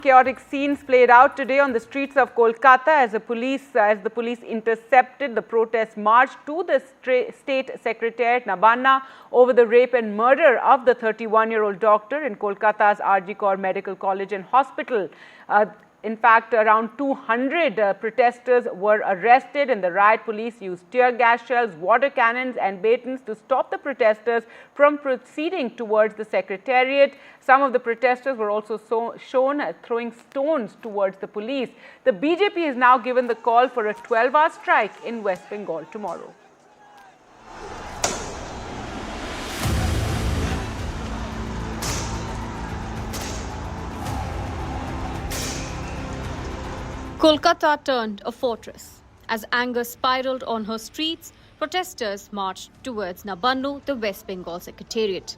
Chaotic scenes played out today on the streets of Kolkata as the police intercepted the protest march to the state secretariat Nabanna over the rape and murder of the 31-year-old doctor in Kolkata's RG Kar Medical College and Hospital. In fact, around 200 protesters were arrested, and the riot police used tear gas shells, water cannons and batons to stop the protesters from proceeding towards the secretariat. Some of the protesters were also shown throwing stones towards the police. The BJP has now given the call for a 12-hour strike in West Bengal tomorrow. Kolkata turned a fortress. As anger spiraled on her streets, protesters marched towards Nabanna, the West Bengal secretariat.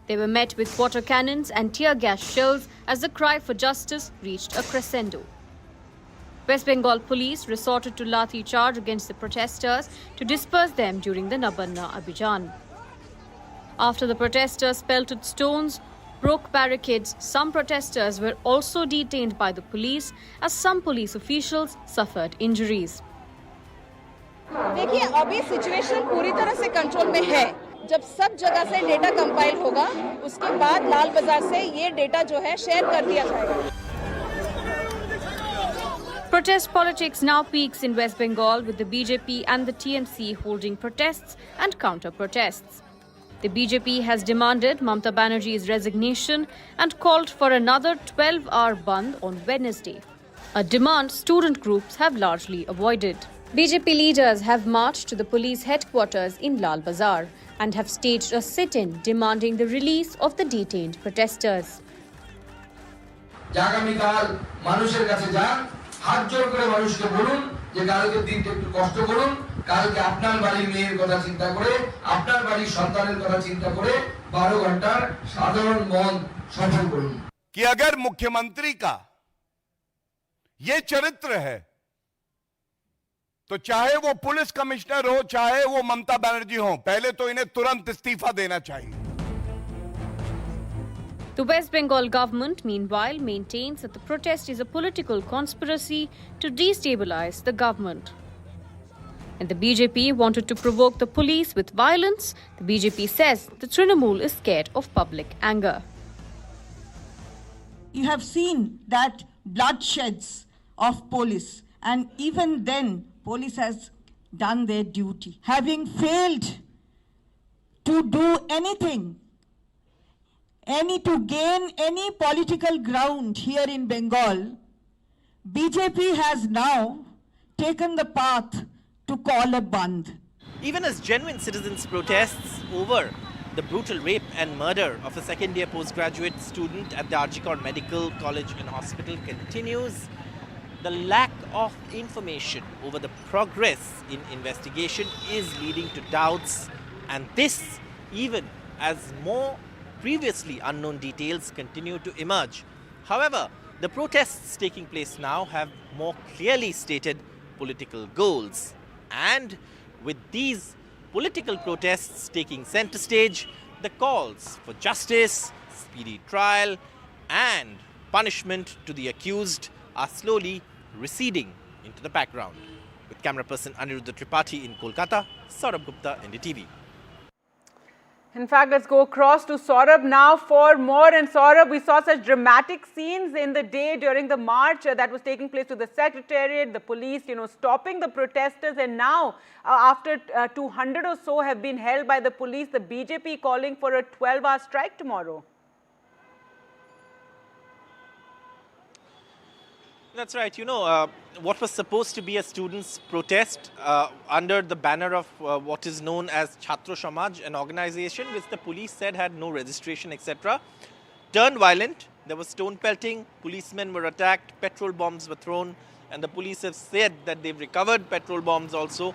They were met with water cannons and tear gas shells as the cry for justice reached a crescendo. West Bengal police resorted to lathi charge against the protesters to disperse them during the Nabanna Abhijan. After the protesters pelted stones, broke barricades, some protesters were also detained by the police as some police officials suffered injuries. देखिए अभी situation पूरी तरह से control में है। जब सब जगह से डेटा कंपाइल होगा, उसके बाद लाल बाजार से ये डेटा जो है शेयर कर दिया जाएगा। Protest politics now peaks in West Bengal, with the BJP and the TMC holding protests and counter-protests. The BJP has demanded Mamata Banerjee's resignation and called for another 12-hour bandh on Wednesday, a demand student groups have largely avoided. BJP leaders have marched to the police headquarters in Lal Bazar and have staged a sit-in demanding the release of the detained protesters. কালকে আপনার বাড়ির মেয়ের কথা চিন্তা করে আপনার বাড়ির সন্তানের কথা চিন্তা করে 12 ঘন্টার সাধারণ মন সফল করুন कि अगर मुख्यमंत्री का ये चरित्र है तो चाहे वो पुलिस कमिश्नर हो चाहे वो ममता बनर्जी हो, पहले तो इन्हें तुरंत इस्तीफा देना चाहिए. The West Bengal government, meanwhile, maintains that the protest is a political conspiracy to destabilize the government. And the BJP wanted to provoke the police with violence. The BJP says the Trinamool is scared of public anger. You have seen that bloodsheds of police, and even then police has done their duty. Having failed to do anything, to gain any political ground here in Bengal, BJP has now taken the path to call a bandh. Even as genuine citizens' protests over the brutal rape and murder of a second-year postgraduate student at the RG Kar Medical College and Hospital continues, the lack of information over the progress in investigation is leading to doubts, and this even as more previously unknown details continue to emerge. However, the protests taking place now have more clearly stated political goals. And with these political protests taking center stage, the calls for justice, speedy trial and punishment to the accused are slowly receding into the background. With camera person Aniruddha Tripathi in Kolkata, Saurabh Gupta, NDTV. In fact, let's go across to Saurabh now for more. And Saurabh, we saw such dramatic scenes in the day during the march that was taking place to the secretariat, the police, stopping the protesters. And now, after 200 or so have been held by the police, the BJP calling for a 12-hour strike tomorrow. That's right. What was supposed to be a students' protest under the banner of what is known as Chhatra Samaj, an organization which the police said had no registration, etc., turned violent. There was stone pelting, policemen were attacked, petrol bombs were thrown, and the police have said that they've recovered petrol bombs also.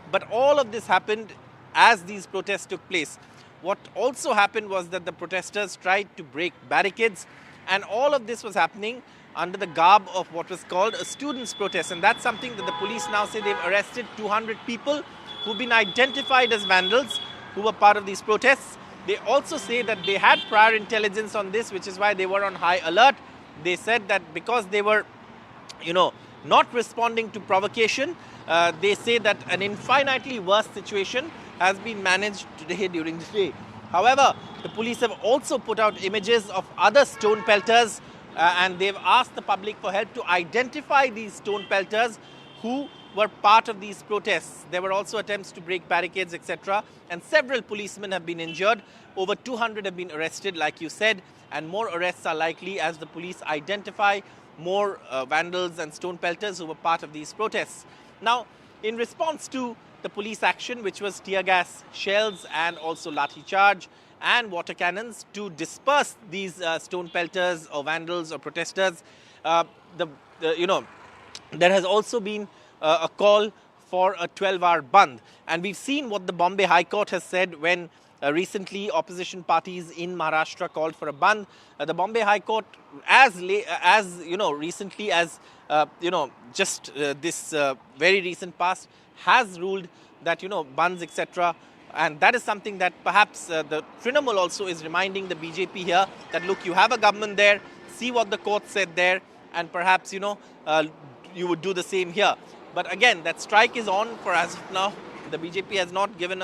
But all of this happened as these protests took place. What also happened was that the protesters tried to break barricades, and all of this was happening under the garb of what was called a students' protest. And that's something that the police now say they've arrested 200 people who've been identified as vandals who were part of these protests. They also say that they had prior intelligence on this, which is why they were on high alert. they said that because they were, not responding to provocation, they say that an infinitely worse situation has been managed today during the day. However, the police have also put out images of other stone pelters and they've asked the public for help to identify these stone pelters who were part of these protests. There were also attempts to break barricades, etc. And several policemen have been injured. Over 200 have been arrested, like you said, and more arrests are likely as the police identify more vandals and stone pelters who were part of these protests. Now, in response to the police action, which was tear gas shells and also lathi charge and water cannons to disperse these stone pelters or vandals or protesters, there has also been a call for a 12-hour Bandh. And we've seen what the Bombay High Court has said when recently opposition parties in Maharashtra called for a Bandh. The Bombay High Court, as recently as this very recent past, has ruled that bandhs, etc. And that is something that perhaps the Trinamool also is reminding the BJP here that look, you have a government there, see what the court said there, and perhaps you would do the same here. But again, that strike is on for as of now. The BJP has not given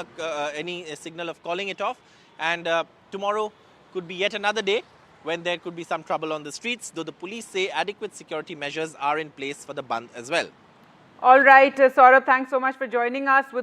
any signal of calling it off. And tomorrow could be yet another day when there could be some trouble on the streets, though the police say adequate security measures are in place for the Bandh as well. All right, Saurabh, thanks so much for joining us with